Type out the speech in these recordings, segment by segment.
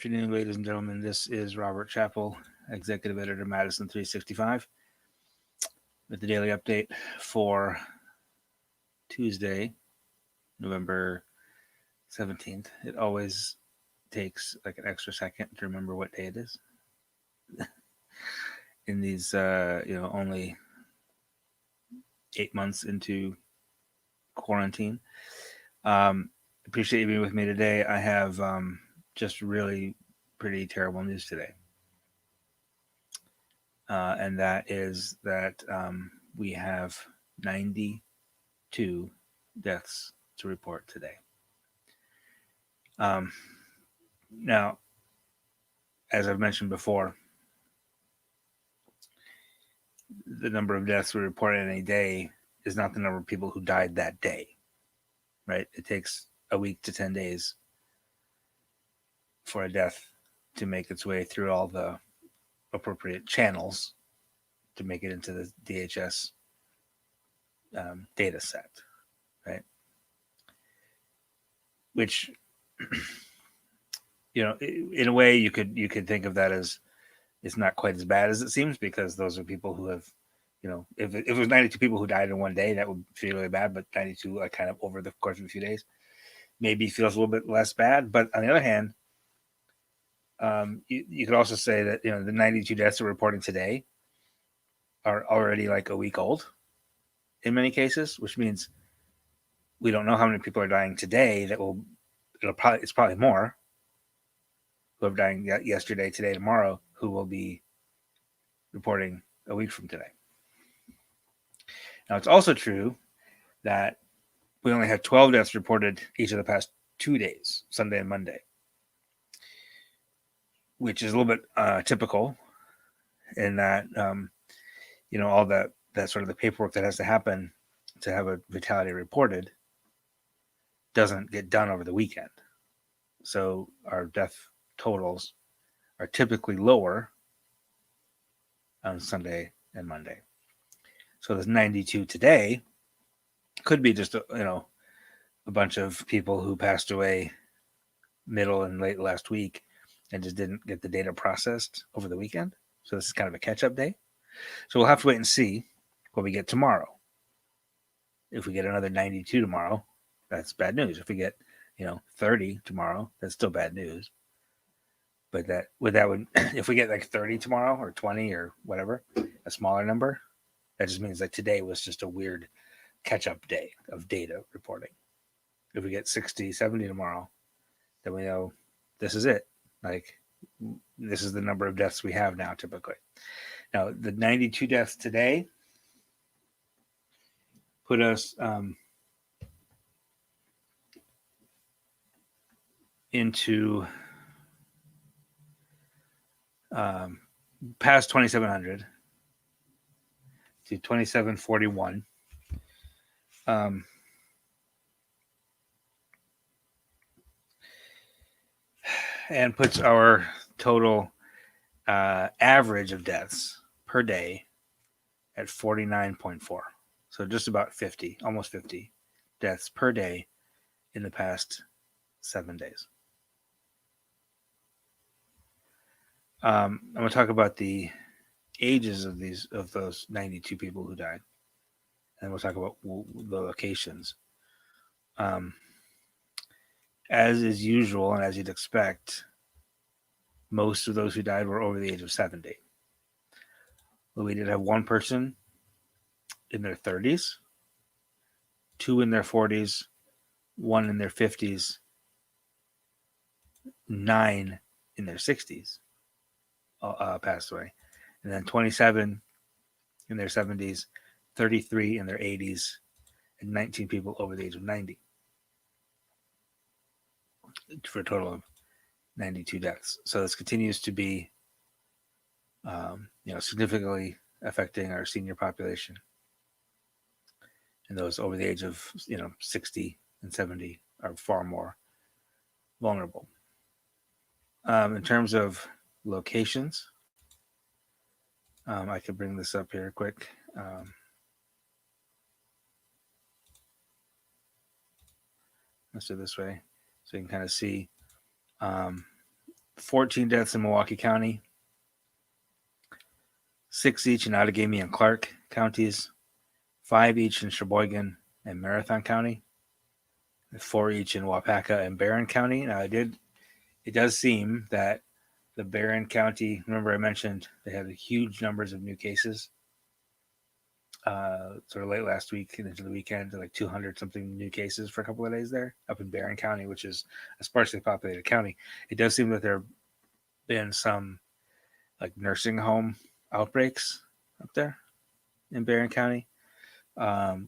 afternoon, ladies and gentlemen. This is Robert Chappell, Executive Editor, Madison365, with the daily update for Tuesday, November 17th. It always takes like an extra second to remember what day it is. In these, only 8 months into quarantine. Appreciate you being with me today. I have just really pretty terrible news today. And that is that we have 92 deaths to report today. Now, as I've mentioned before, the number of deaths we report in a day is not the number of people who died that day, right? It takes a week to 10 days for a death to make its way through all the appropriate channels to make it into the DHS data set, right? Which, in a way you could think of that as it's not quite as bad as it seems, because those are people who have, if it was 92 people who died in one day, that would feel really bad. But 92 are kind of over the course of a few days, maybe feels a little bit less bad. But on the other hand, you could also say that, the 92 deaths we're reporting today are already like a week old in many cases, which means we don't know how many people are dying today. It's probably more who are dying yesterday, today, tomorrow, who will be reporting a week from today. Now, it's also true that we only have 12 deaths reported each of the past 2 days, Sunday and Monday, which is a little bit typical in that, all that sort of the paperwork that has to happen to have a fatality reported doesn't get done over the weekend. So our death totals are typically lower on Sunday and Monday. So this 92 today could be just a bunch of people who passed away middle and late last week and just didn't get the data processed over the weekend. So this is kind of a catch-up day. So we'll have to wait and see what we get tomorrow. If we get another 92 tomorrow, that's bad news. If we get 30 tomorrow, that's still bad news. But if we get like 30 tomorrow or 20 or whatever, a smaller number, that just means that today was just a weird catch-up day of data reporting. If we get 60, 70 tomorrow, then we know this is it. Like, this is the number of deaths we have now typically. Now, the 92 deaths today put us into past 2,700 to 2,741. And puts our total average of deaths per day at 49.4. So just about 50, almost 50 deaths per day in the past 7 days. I'm going to talk about the ages of those 92 people who died, and we'll talk about the locations. As is usual, and as you'd expect, most of those who died were over the age of 70. But we did have one person in their 30s, 2 in their 40s, 1 in their 50s, 9 in their 60s passed away, and then 27 in their 70s, 33 in their 80s, and 19 people over the age of 90, for a total of 92 deaths. So this continues to be, significantly affecting our senior population, and those over the age of 60 and 70 are far more vulnerable. In terms of locations, I could bring this up here quick. Let's do it this way so you can kind of see 14 deaths in Milwaukee County, 6 each in Outagamie and Clark counties, 5 each in Sheboygan and Marathon County, 4 each in Wapaka and Barron County. Now, it does seem that the Barron County, remember I mentioned they had huge numbers of new cases sort of late last week and into the weekend, like 200 something new cases for a couple of days there up in Barron County, which is a sparsely populated county. It does seem that there have been some like nursing home outbreaks up there in Barron County,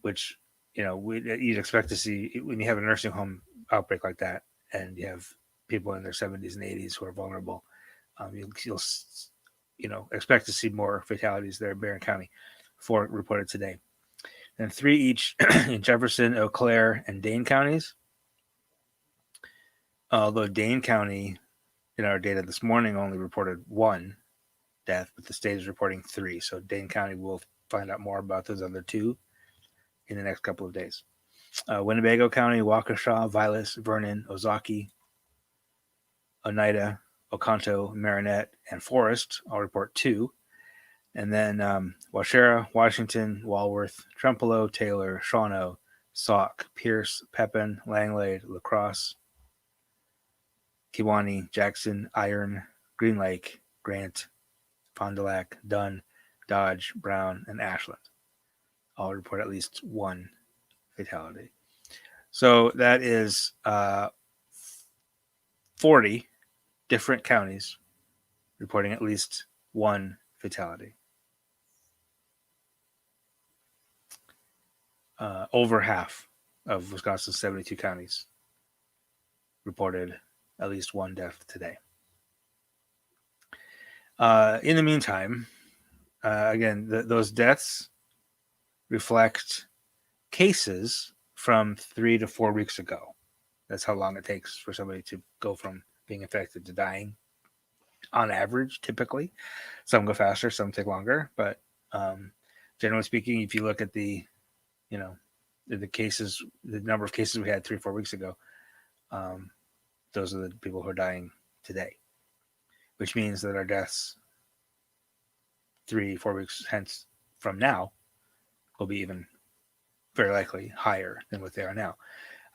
which, you'd expect to see when you have a nursing home outbreak like that and you have people in their 70s and 80s who are vulnerable. You'll expect to see more fatalities there in Barron County. 4 reported today. And 3 each in Jefferson, Eau Claire, and Dane counties. Although Dane County, in our data this morning, only reported 1 death, but the state is reporting 3. So Dane County will find out more about those other 2 in the next couple of days. Winnebago County, Waukesha, Vilas, Vernon, Ozaki, Oneida, Oconto, Marinette, and Forest all report 2. And then Waushara, Washington, Walworth, Trempealeau, Taylor, Shawano, Sauk, Pierce, Pepin, Langlade, La Crosse, Kewanee, Jackson, Iron, Green Lake, Grant, Fond du Lac, Dunn, Dodge, Brown, and Ashland all report at least 1 fatality. So that is 40 different counties reporting at least 1 fatality. Over half of Wisconsin's 72 counties reported at least 1 death today. In the meantime, again, those deaths reflect cases from 3 to 4 weeks ago. That's how long it takes for somebody to go from being infected to dying. On average, typically, some go faster, some take longer. But generally speaking, if you look at the cases, the number of cases we had 3 or 4 weeks ago, those are the people who are dying today, which means that our deaths 3-4 weeks hence from now will be even very likely higher than what they are now.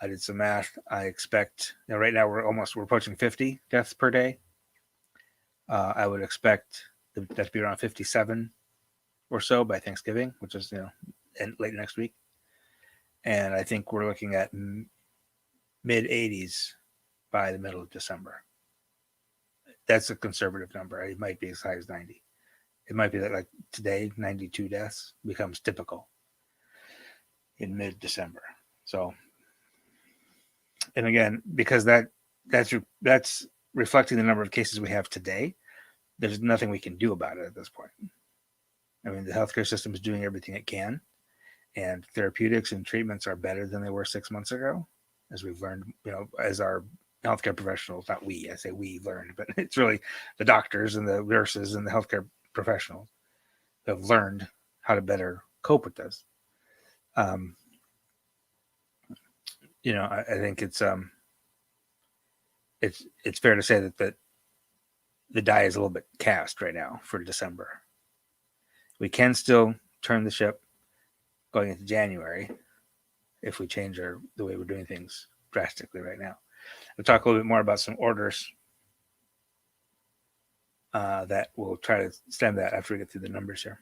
I did some math. I expect right now we're approaching 50 deaths per day. I would expect that to be around 57 or so by Thanksgiving, which is late next week. And I think we're looking at mid 80s by the middle of December. That's a conservative number. It might be as high as 90. It might be that like today, 92 deaths becomes typical in mid-December. So, and again, because that's reflecting the number of cases we have today, there's nothing we can do about it at this point. I mean, the healthcare system is doing everything it can, and therapeutics and treatments are better than they were 6 months ago, as we've learned, as our healthcare professionals, not we, I say we learned, but it's really the doctors and the nurses and the healthcare professionals who have learned how to better cope with this. I think it's fair to say that the die is a little bit cast right now for December. We can still turn the ship going into January if we change the way we're doing things drastically right now. We'll talk a little bit more about some orders that we'll try to stem that after we get through the numbers here.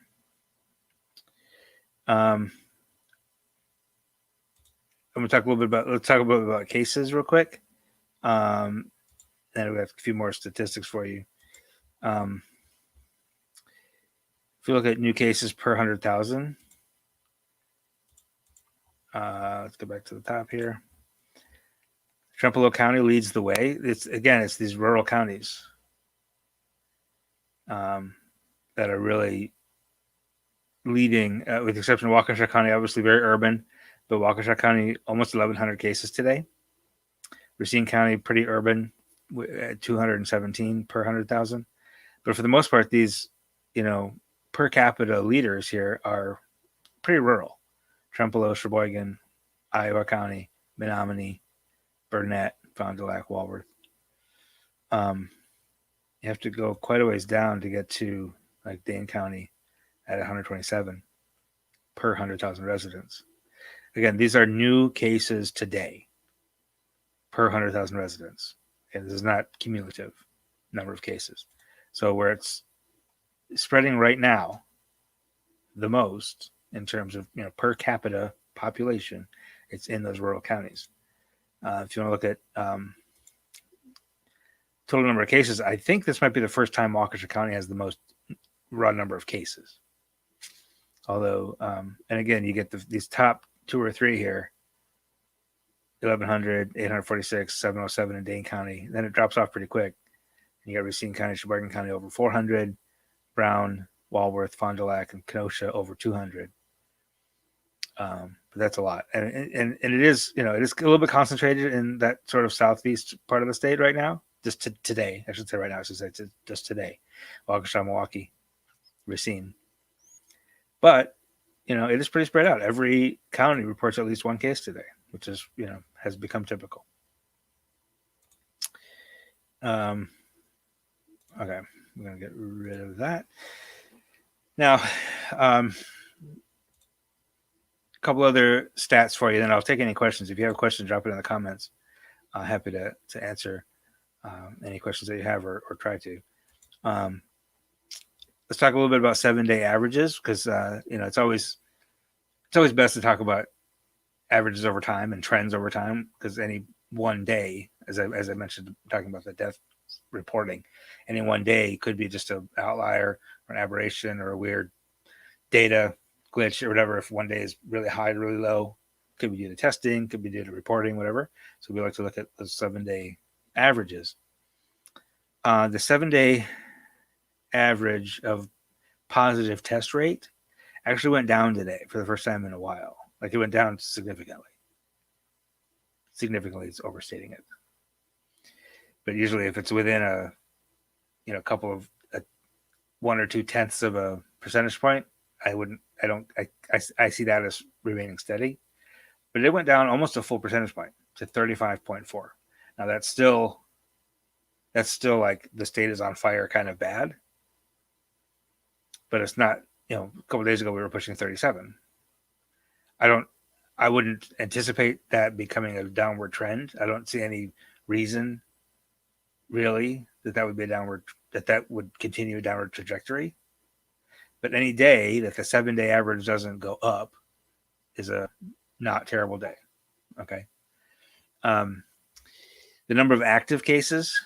I'm going to talk a little bit about cases real quick. Then we have a few more statistics for you. If you look at new cases per 100,000, let's go back to the top here. Trempealeau County leads the way. It's these rural counties that are really leading, with the exception of Waukesha County, obviously very urban, but Waukesha County, almost 1,100 cases today. Racine County, pretty urban, 217 per 100,000. But for the most part, these, per capita leaders here are pretty rural. Trempealeau, Sheboygan, Iowa County, Menominee, Burnett, Fond du Lac, Walworth. You have to go quite a ways down to get to like Dane County at 127 per 100,000 residents. Again, these are new cases today per 100,000 residents. And this is not cumulative number of cases. So where it's spreading right now the most in terms of per capita population, it's in those rural counties. If you want to look at total number of cases, I think this might be the first time Waukesha County has the most raw number of cases. Although, and again, you get these top 2 or 3 here: 1,100, 846, 707 in Dane County. Then it drops off pretty quick. You got Racine County, Sheboygan County over 400, Brown, Walworth, Fond du Lac, and Kenosha over 200. But that's a lot, and it is it is a little bit concentrated in that sort of southeast part of the state right now. Just today, I should say right now. I should say just today, Waukesha, Milwaukee, Racine. But it is pretty spread out. Every county reports at least one case today, which is has become typical. Okay, I'm gonna get rid of that. Now, a couple other stats for you, then I'll take any questions. If you have questions, drop it in the comments. I'm happy to answer any questions that you have or try to. Let's talk a little bit about 7-day averages, because it's always best to talk about averages over time and trends over time, because any one day, as I mentioned, talking about the death reporting, any one day could be just an outlier or an aberration or a weird data glitch or whatever. If one day is really high or really low, could be due to testing, could be due to reporting, whatever. So we like to look at the 7-day averages. The 7-day average of positive test rate actually went down today for the first time in a while. Like, it went down significantly. Significantly is overstating it. But usually if it's within a couple of 1 or 2 tenths of a percentage point, I see that as remaining steady. But it went down almost a full percentage point to 35.4. Now that's still like the state is on fire kind of bad. But it's not, a couple of days ago we were pushing 37. I wouldn't anticipate that becoming a downward trend. I don't see any reason really that would be that would continue a downward trajectory. But any day that the 7-day average doesn't go up is a not terrible day. Okay. The number of active cases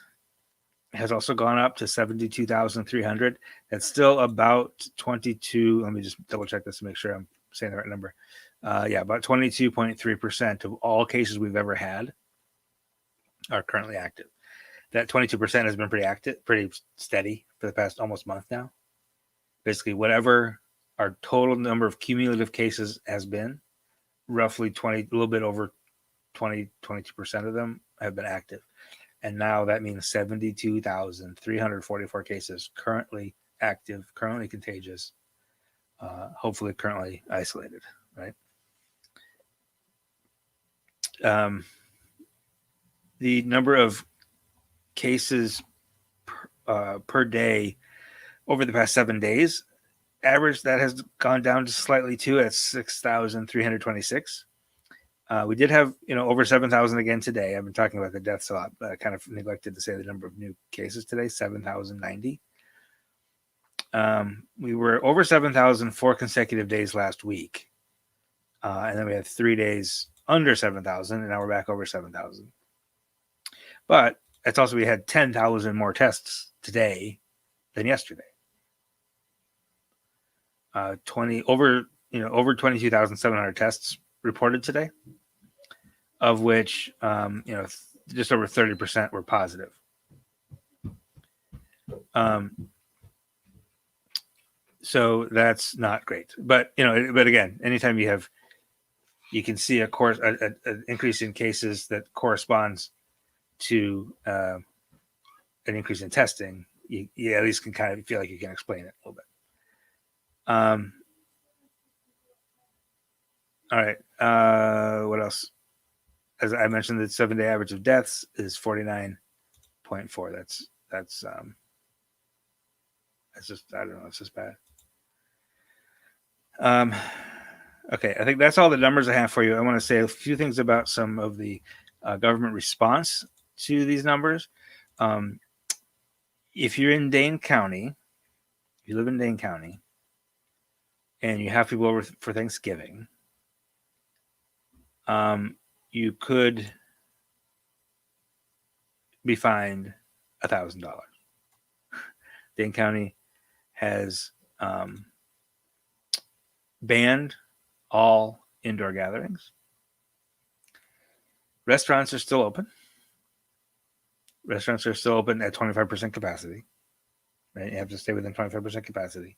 has also gone up to 72,300. That's still about 22. Let me just double check this to make sure I'm saying the right number. About 22.3% of all cases we've ever had are currently active. That 22% has been pretty steady for the past almost month now. Basically, whatever our total number of cumulative cases has been, roughly a little bit over 22% of them have been active. And now that means 72,344 cases currently active, currently contagious, hopefully currently isolated, right? The number of cases per day over the past 7 days, average that has gone down just slightly too at 6,326. We did have, over 7,000 again today. I've been talking about the deaths a lot, but I kind of neglected to say the number of new cases today, 7,090. We were over 7,000 4 consecutive days last week. And then we had 3 days under 7,000, and now we're back over 7,000. But it's also, we had 10,000 more tests today than yesterday. Over 22,700 tests reported today, of which just over 30% were positive. So that's not great. But but again, anytime you can see an increase in cases that corresponds to an increase in testing, you at least can kind of feel like you can explain it a little bit. All right. What else? As I mentioned, the 7-day average of deaths is 49.4. That's It's just, I don't know. It's just bad. Okay, I think that's all the numbers I have for you. I want to say a few things about some of the government response to these numbers. If you're in Dane County, if you live in Dane County, and you have people over for Thanksgiving, you could be fined $1,000. Dane County has banned all indoor gatherings. Restaurants are still open. Restaurants are still open at 25% capacity. Right? You have to stay within 25% capacity.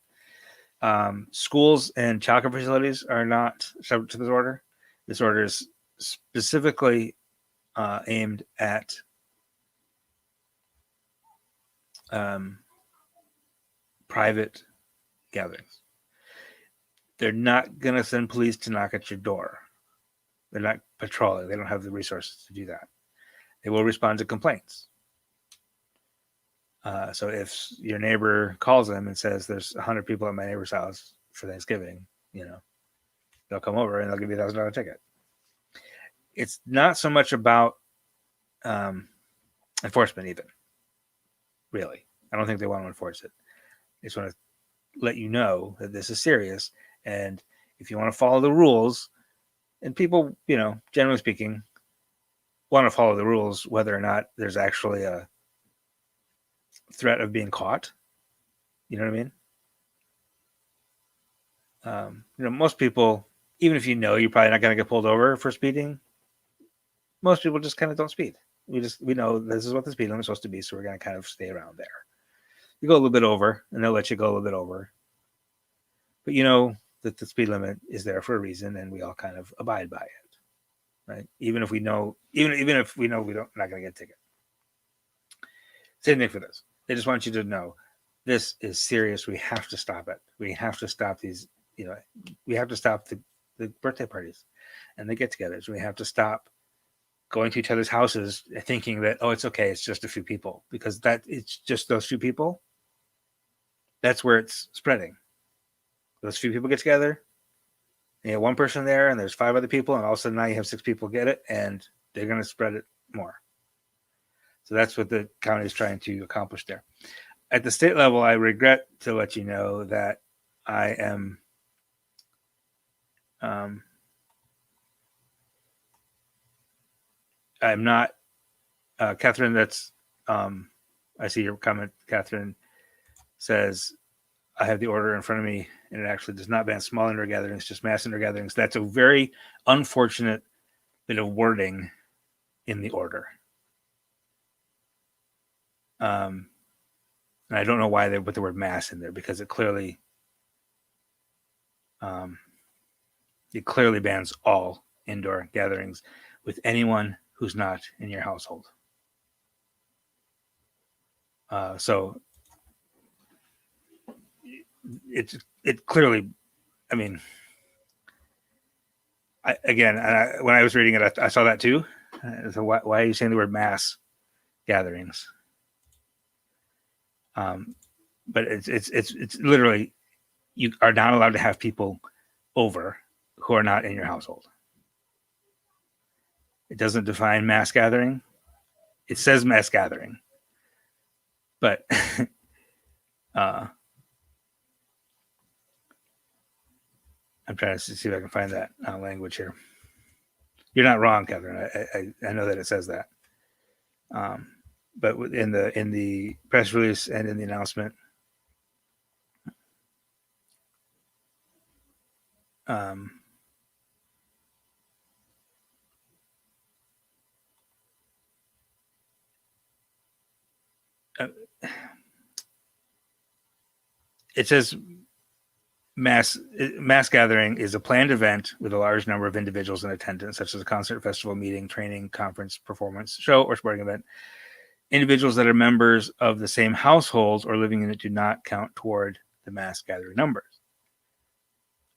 Schools and childcare facilities are not subject to this order. This order is specifically aimed at private gatherings. They're not going to send police to knock at your door. They're not patrolling. They don't have the resources to do that. They will respond to complaints. So if your neighbor calls them and says there's 100 people at my neighbor's house for Thanksgiving, they'll come over and they'll give you $1,000 ticket. It's not so much about enforcement even, really. I don't think they want to enforce it. They just want to let you know that this is serious. And if you want to follow the rules, and people, generally speaking, want to follow the rules, whether or not there's actually a threat of being caught. You know what I mean? Most people, even if you're probably not going to get pulled over for speeding, most people just kind of don't speed. We know this is what the speed limit is supposed to be, so we're going to kind of stay around there. You go a little bit over, and they'll let you go a little bit over. But you know that the speed limit is there for a reason, and we all kind of abide by it, right? Even if we know, even if we know we're not going to get a ticket. Same thing for this. They just want you to know this is serious. We have to stop it. We have to stop these. We have to stop the birthday parties and the get-togethers. We have to stop going to each other's houses thinking that, oh, it's okay, it's just a few people, because that it's just those few people. That's where it's spreading. Those few people get together, and you have one person there, and there's 5 other people, and all of a sudden now you have 6 people get it, and they're going to spread it more. So that's what the county is trying to accomplish there. At the state level, I regret to let you know that I am I'm not Catherine. That's I see your comment. Catherine says I have the order in front of me, and it actually does not ban small indoor gatherings, just mass indoor gatherings. That's a very unfortunate bit of wording in the order. And I don't know why they put the word mass in there, because it clearly bans all indoor gatherings with anyone who's not in your household. So it clearly, I mean, when I was reading it, I saw that too. So why are you saying the word mass gatherings? But it's literally, you are not allowed to have people over who are not in your household. It doesn't define mass gathering. It says mass gathering, but I'm trying to see if I can find that language here. You're not wrong, Catherine. I know that it says that, but in the press release and in the announcement, it says mass gathering is a planned event with a large number of individuals in attendance, such as a concert, festival, meeting, training, conference, performance, show, or sporting event. Individuals that are members of the same household or living in it do not count toward the mass gathering numbers.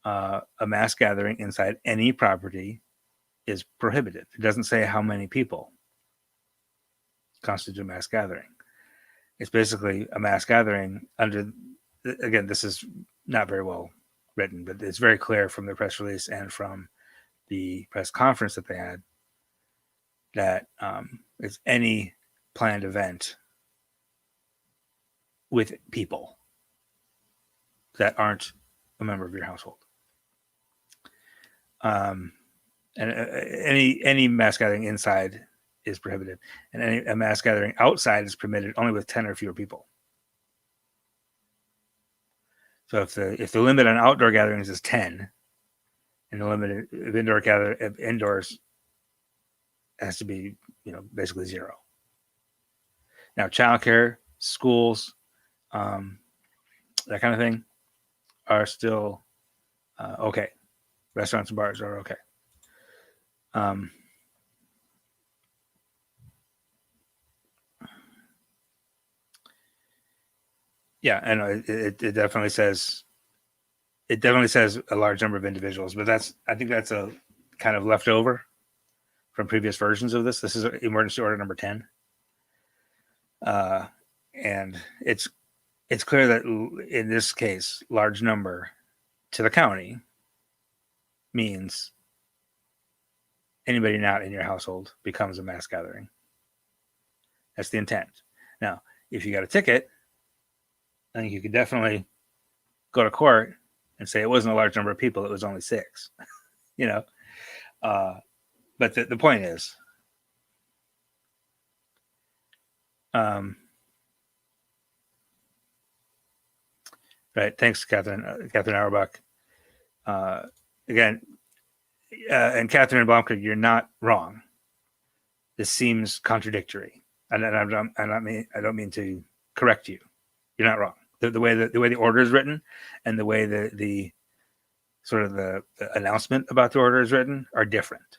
A mass gathering inside any property is prohibited. It doesn't say how many people constitute a mass gathering. It's basically a mass gathering under again, this is not very well written, but it's very clear from the press release and from the press conference that they had that it's any planned event with people that aren't a member of your household. And any mass gathering inside is prohibited, and a mass gathering outside is permitted only with 10 or fewer people. So if the limit on outdoor gatherings is 10, and the limit of indoors has to be, basically 0. Now, childcare, schools, that kind of thing are still okay. Restaurants and bars are okay. Yeah, and it definitely says a large number of individuals, but I think that's a kind of leftover from previous versions of this. This is emergency order number 10. And it's clear that in this case, large number to the county means anybody not in your household becomes a mass gathering. That's the intent. Now, if you got a ticket, I think you could definitely go to court and say it wasn't a large number of people, it was only 6. But the point is, right? Thanks, Catherine Auerbach. Again, and Catherine Blomkirk, you're not wrong. This seems contradictory, and I don't mean to correct you. You're not wrong. The way the order is written, and the way the sort of the announcement about the order is written are different.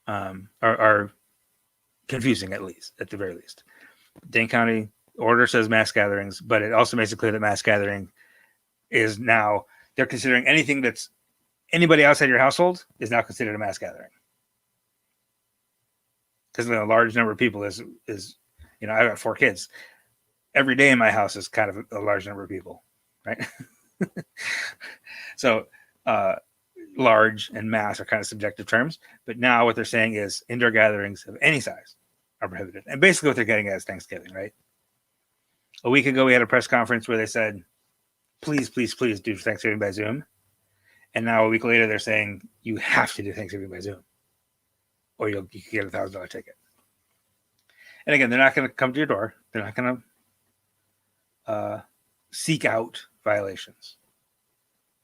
Are confusing, at the very least. Dane County order says mass gatherings, but it also makes it clear that mass gathering is now, they're considering anything that's anybody outside your household is now considered a mass gathering. Because a large number of people is I got 4 kids. Every day in my house is kind of a large number of people, right? So large and mass are kind of subjective terms, but now what they're saying is indoor gatherings of any size are prohibited. And basically what they're getting at is Thanksgiving, right? A week ago, we had a press conference where they said, please, please, please do Thanksgiving by Zoom. And now a week later, they're saying you have to do Thanksgiving by Zoom, or you can get a $1,000 ticket. And again, they're not going to come to your door. They're not going to seek out violations,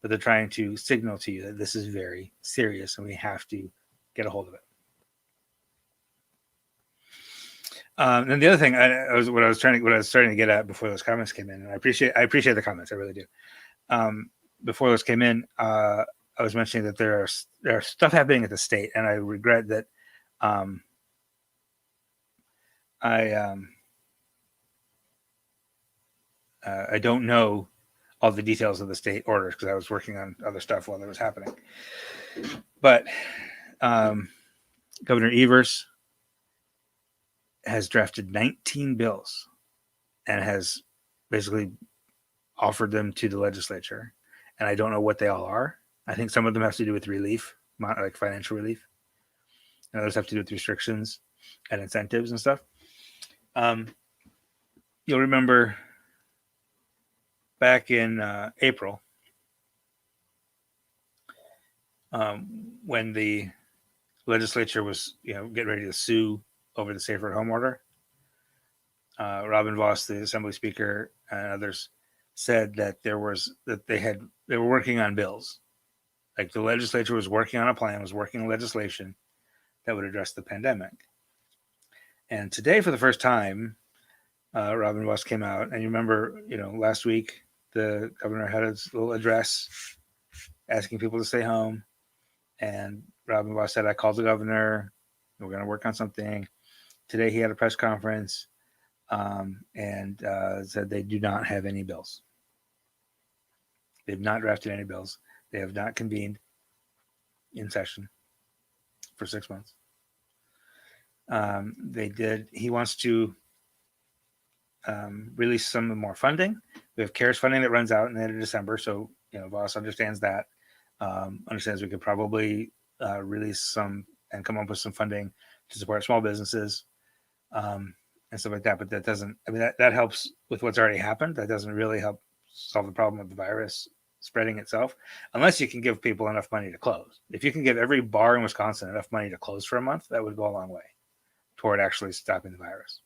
but they're trying to signal to you that this is very serious and we have to get a hold of it. And the other thing, what I was starting to get at before those comments came in, and I appreciate the comments, I really do. Before those came in, I was mentioning that there are stuff happening at the state, and I regret that I don't know all the details of the state orders because I was working on other stuff while that was happening. But Governor Evers has drafted 19 bills and has basically offered them to the legislature. And I don't know what they all are. I think some of them have to do with relief, like financial relief. And others have to do with restrictions and incentives and stuff. You'll remember back in April, when the legislature was, getting ready to sue over the Safer at Home order, Robin Vos, the Assembly Speaker, and others said that they were working on bills. Like the legislature was working on a plan, was working on legislation that would address the pandemic. And today, for the first time, Robin Vos came out, and you remember, last week the governor had his little address asking people to stay home, and Robin Vos said, "I called the governor. We're going to work on something." Today he had a press conference and said they do not have any bills. They've not drafted any bills. They have not convened in session for 6 months. He wants to release some more funding. We have CARES funding that runs out in the end of December, so Voss understands that. Understands we could probably release some and come up with some funding to support small businesses and stuff like that. But that doesn't. I mean, that helps with what's already happened. That doesn't really help solve the problem of the virus spreading itself, unless you can give people enough money to close. If you can give every bar in Wisconsin enough money to close for a month, that would go a long way toward actually stopping the virus.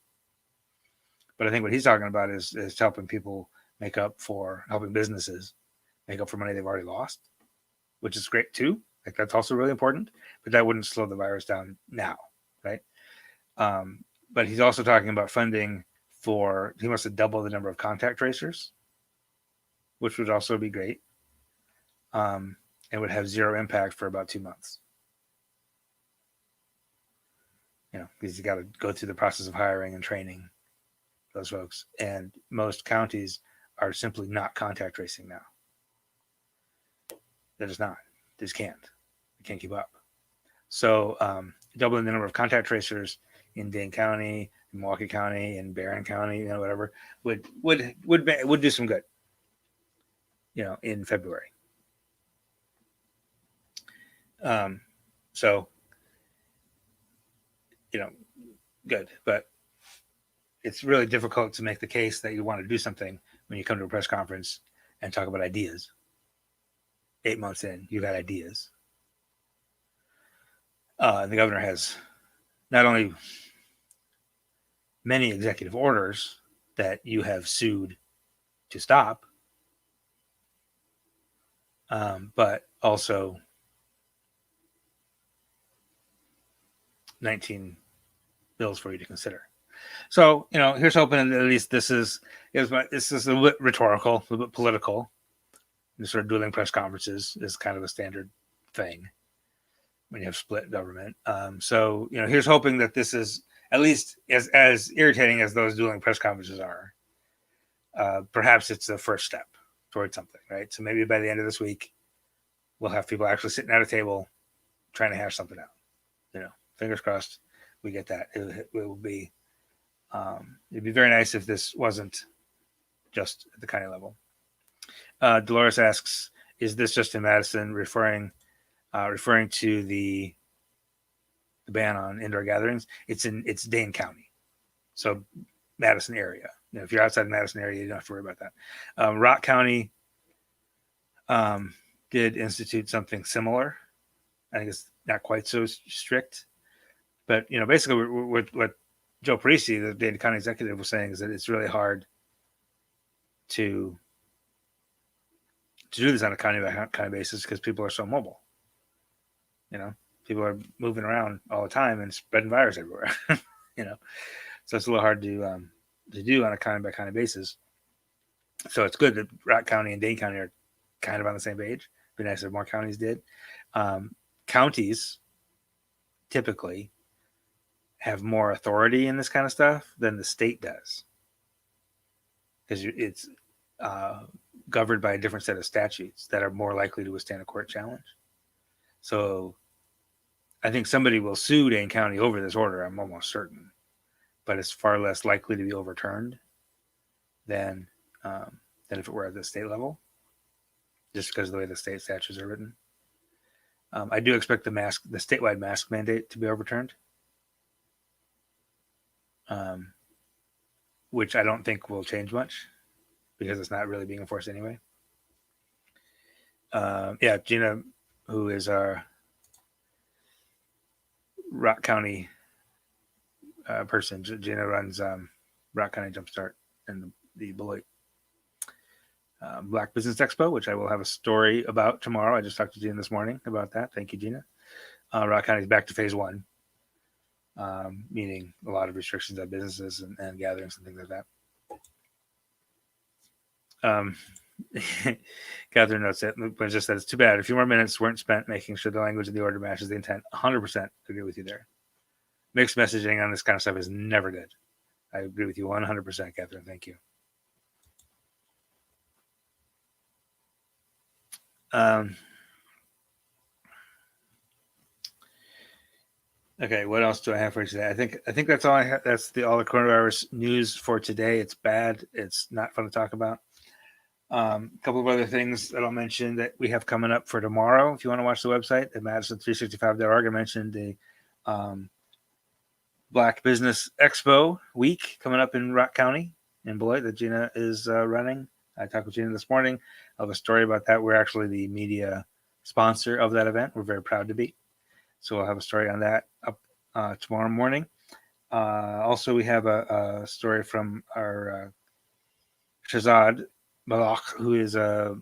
But I think what he's talking about is helping people helping businesses make up for money they've already lost, which is great too. Like that's also really important, but that wouldn't slow the virus down now, right? But he's also talking about funding he wants to double the number of contact tracers, which would also be great. And would have zero impact for about 2 months. Because you got to go through the process of hiring and training those folks. And most counties are simply not contact tracing now. They're just not. They just can't. They can't keep up. So doubling the number of contact tracers in Dane County, in Milwaukee County, in Barron County, whatever, would do some good. In February. So good, but it's really difficult to make the case that you want to do something when you come to a press conference and talk about ideas. 8 months in, you've had ideas. The governor has not only many executive orders that you have sued to stop, but also 19 bills for you to consider. So, here's hoping that at least this is a little bit rhetorical, a little bit political. This sort of dueling press conferences is kind of a standard thing when you have split government. So, here's hoping that this is at least as irritating as those dueling press conferences are. Perhaps it's the first step towards something, right? So maybe by the end of this week, we'll have people actually sitting at a table trying to hash something out. Fingers crossed we get that. It will be it'd be very nice if this wasn't just at the county level. Dolores asks, is this just in Madison, referring to the ban on indoor gatherings? It's Dane County, so Madison area. If you're outside the Madison area, you don't have to worry about that. Rock County did institute something similar. I think it's not quite so strict, but basically what Joe Parisi, the Dane County executive, was saying is that it's really hard to do this on a county by county basis because people are so mobile. People are moving around all the time and spreading virus everywhere. So it's a little hard to do on a county by county basis. So it's good that Rock County and Dane County are kind of on the same page. It'd be nice if more counties did. Counties typically have more authority in this kind of stuff than the state does, because it's governed by a different set of statutes that are more likely to withstand a court challenge. So I think somebody will sue Dane County over this order, I'm almost certain, but it's far less likely to be overturned than if it were at the state level, just because of the way the state statutes are written. I do expect the statewide mask mandate to be overturned, which I don't think will change much because it's not really being enforced anyway. Gina, who is our Rock County person, Gina runs Rock County Jumpstart and the Beloit Black Business Expo, which I will have a story about tomorrow. I just talked to Gina this morning about that. Thank you, Gina. Rock County is back to phase 1, meaning a lot of restrictions on businesses and gatherings and things like that. Catherine notes that, but just said it's too bad. A few more minutes weren't spent making sure the language of the order matches the intent. 100% agree with you there. Mixed messaging on this kind of stuff is never good. I agree with you 100%, Catherine. Thank you. Okay, what else do I have for you today? I think that's all I have. That's all the coronavirus news for today. It's bad. It's not fun to talk about. A couple of other things that I'll mention that we have coming up for tomorrow. If you want to watch the website at Madison365.org, I mentioned the um, Black Business Expo week coming up in Rock County in Beloit that Gina is running. I talked with Gina this morning. I have a story about that. We're actually the media sponsor of that event. We're very proud to be. So we'll have a story on that up tomorrow morning. Also, we have a story from our Shazad Malak, who is a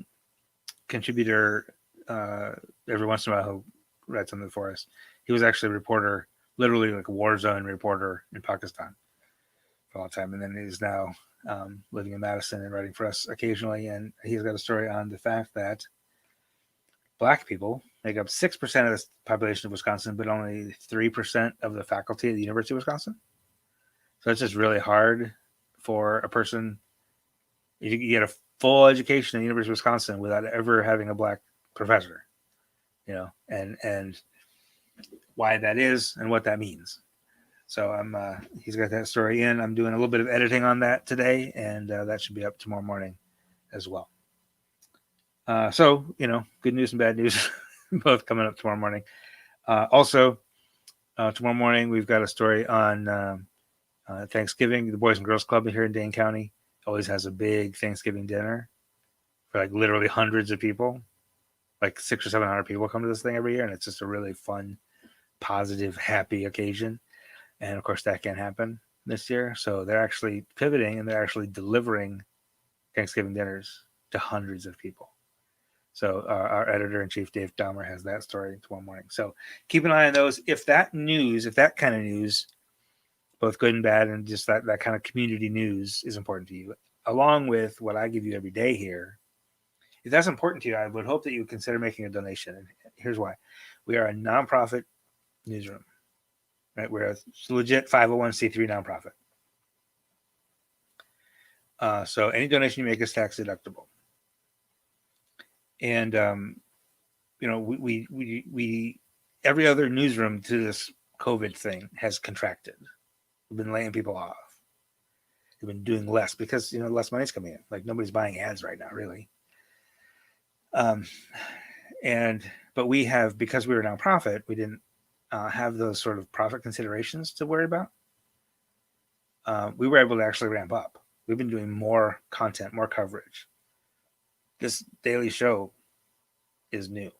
contributor every once in a while who writes something for us. He was actually a reporter, literally like a war zone reporter in Pakistan for a long time, and then he's now living in Madison and writing for us occasionally. And he's got a story on the fact that Black people make up 6% of the population of Wisconsin, but only 3% of the faculty at the University of Wisconsin. So it's just really hard for a person. You get a full education at the University of Wisconsin without ever having a Black professor, and why that is and what that means. So he's got that story in. I'm doing a little bit of editing on that today, and that should be up tomorrow morning as well. So good news and bad news both coming up tomorrow morning. Also, tomorrow morning we've got a story on Thanksgiving. The Boys and Girls Club here in Dane County always has a big Thanksgiving dinner for like literally hundreds of people. Like 600 or 700 people come to this thing every year, and it's just a really fun, positive, happy occasion. And of course, that can't happen this year. So they're actually pivoting and they're actually delivering Thanksgiving dinners to hundreds of people. So our editor in chief, Dave Dahmer, has that story tomorrow morning. So keep an eye on those. If that kind of news, both good and bad, and just that kind of community news is important to you, along with what I give you every day here, if that's important to you, I would hope that you would consider making a donation. And here's why. We are a nonprofit newsroom. Right? We're a legit 501c3 nonprofit. So any donation you make is tax deductible. And we every other newsroom to this COVID thing has contracted. We've been laying people off. We've been doing less because less money's coming in. Like nobody's buying ads right now, really. But we have, because we were a nonprofit, we didn't have those sort of profit considerations to worry about. We were able to actually ramp up. We've been doing more content, more coverage. This daily show is new.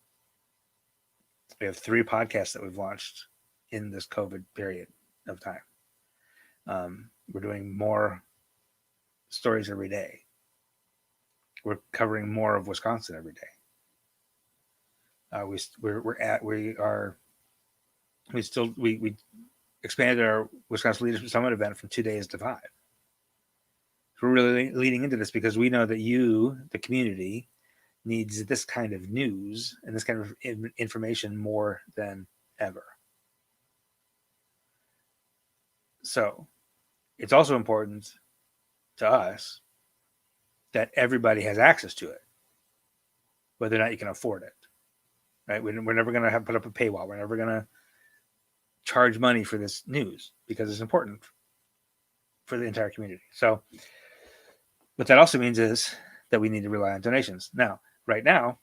We have 3 podcasts that we've launched in this COVID period of time. We're doing more stories every day. We're covering more of Wisconsin every day. We expanded our Wisconsin Leadership Summit event from 2 days to 5. So we're really leaning into this because we know that you, the community, needs this kind of news and this kind of information more than ever. So it's also important to us that everybody has access to it, whether or not you can afford it. Right? We're never going to put up a paywall. We're never going to charge money for this news because it's important for the entire community. So what that also means is that we need to rely on donations. Now, right now,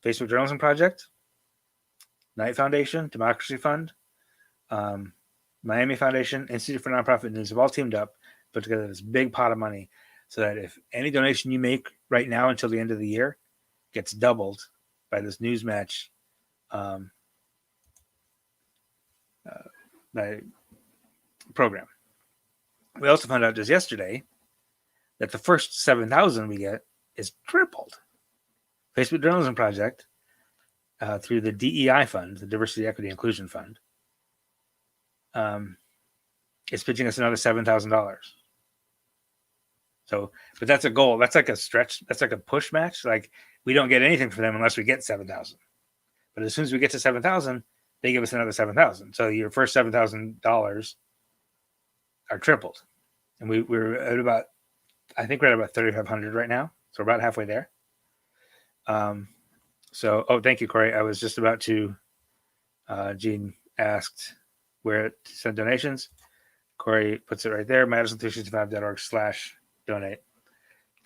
Facebook Journalism Project, Knight Foundation, Democracy Fund, Miami Foundation, Institute for Nonprofit News have all teamed up, put together this big pot of money so that if any donation you make right now until the end of the year gets doubled by this Newsmatch program. We also found out just yesterday that the first 7,000 we get is tripled. Facebook Journalism Project, through the DEI Fund, the Diversity, Equity, Inclusion Fund, is pitching us another $7,000. So, but that's a goal. That's like a stretch. That's like a push match. Like we don't get anything from them unless we get 7,000. But as soon as we get to 7,000, they give us another 7,000. So your first $7,000 are tripled, and we're at about, I think we're at about 3,500 right now. So we're about halfway there. So, thank you, Corey. I was just about to. Gene asked where to send donations. Corey puts it right there, Madison365.org/donate.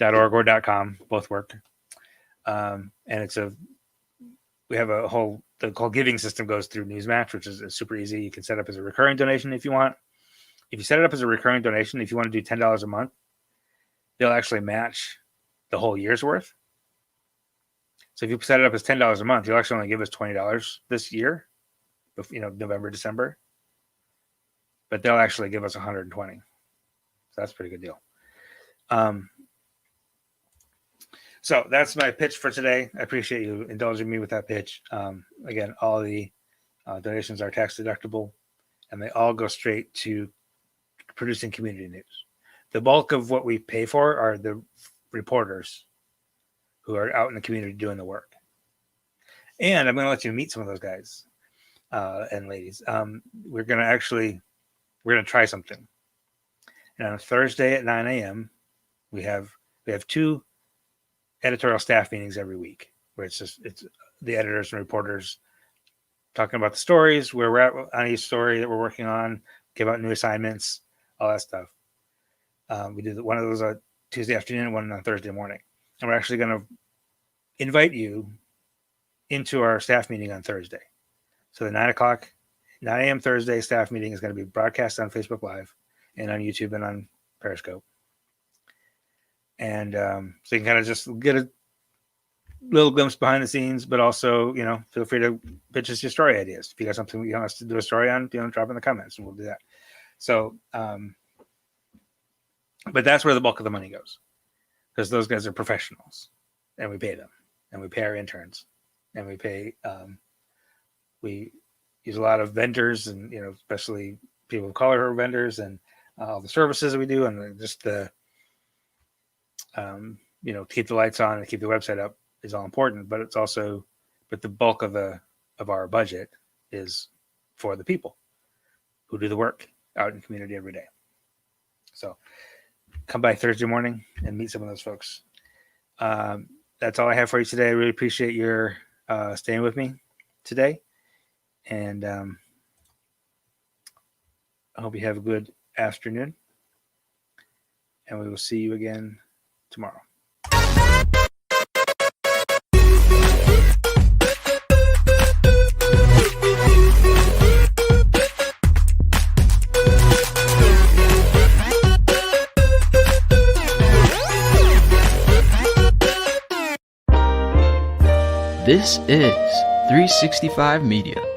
.org or .com, both work. And we have the whole giving system goes through Newsmatch, which is super easy. You can set up as a recurring donation if you want. If you set it up as a recurring donation, if you want to do $10 a month, they'll actually match the whole year's worth. So if you set it up as $10 a month, you'll actually only give us $20 this year, November, December. But they'll actually give us $120. So that's a pretty good deal. So that's my pitch for today. I appreciate you indulging me with that pitch. Again, all the donations are tax deductible, and they all go straight to producing community news. The bulk of what we pay for are the reporters who are out in the community doing the work. And I'm going to let you meet some of those guys and ladies. We're going to try something. And on a Thursday at 9 a.m., we have 2 editorial staff meetings every week, where it's the editors and reporters talking about the stories, where we're at on each story that we're working on, give out new assignments, all that stuff. We do one of those on Tuesday afternoon and one on Thursday morning. And we're actually going to invite you into our staff meeting on Thursday. So the 9 a.m. Thursday staff meeting is going to be broadcast on Facebook Live and on YouTube and on Periscope. And so you can kind of just get a little glimpse behind the scenes, but also, feel free to pitch us your story ideas. If you got something you want us to do a story on, drop in the comments and we'll do that. So, but that's where the bulk of the money goes, because those guys are professionals and we pay them, and we pay our interns, and we pay, we use a lot of vendors, and, especially people of color vendors, and all the services that we do, and just the, to keep the lights on and keep the website up is all important, but the bulk of our budget is for the people who do the work out in the community every day. So come by Thursday morning and meet some of those folks. That's all I have for you today. I really appreciate your staying with me today. And I hope you have a good afternoon. And we will see you again tomorrow. This is 365 Media.